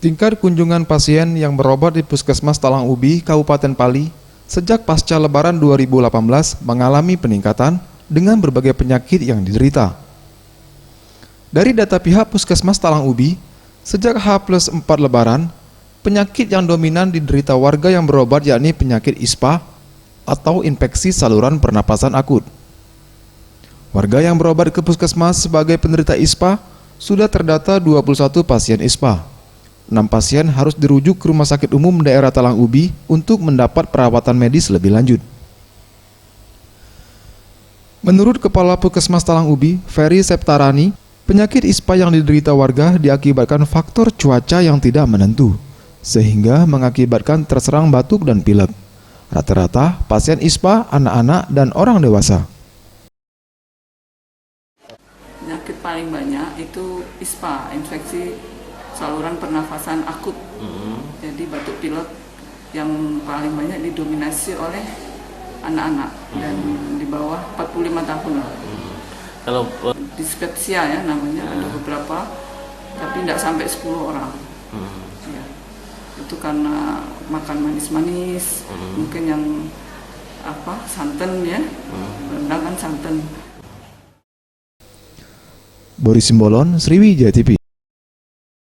Tingkat kunjungan pasien yang berobat di Puskesmas Talang Ubi, Kabupaten Pali, sejak pasca Lebaran 2018 mengalami peningkatan dengan berbagai penyakit yang diderita. Dari data pihak Puskesmas Talang Ubi, sejak H+4 Lebaran, penyakit yang dominan diderita warga yang berobat yakni penyakit ISPA atau infeksi saluran pernapasan akut. Warga yang berobat ke Puskesmas sebagai penderita ISPA sudah terdata 21 pasien ISPA. 6 pasien harus dirujuk ke Rumah Sakit Umum Daerah Talang Ubi untuk mendapat perawatan medis lebih lanjut. Menurut Kepala Puskesmas Talang Ubi, Ferry Septarani, penyakit ISPA yang diderita warga diakibatkan faktor cuaca yang tidak menentu, sehingga mengakibatkan terserang batuk dan pilek. Rata-rata pasien ISPA anak-anak dan orang dewasa. Penyakit paling banyak itu ISPA, infeksi saluran pernafasan akut. Jadi batuk pilek yang paling banyak didominasi oleh anak-anak dan di bawah 45 tahun. Kalau dispepsia ya namanya, ada beberapa tapi tidak sampai 10 orang. Ya. Itu karena makan manis-manis, mungkin yang santan ya, rendang kan santan. Boris Simbolon, Sriwijaya TV.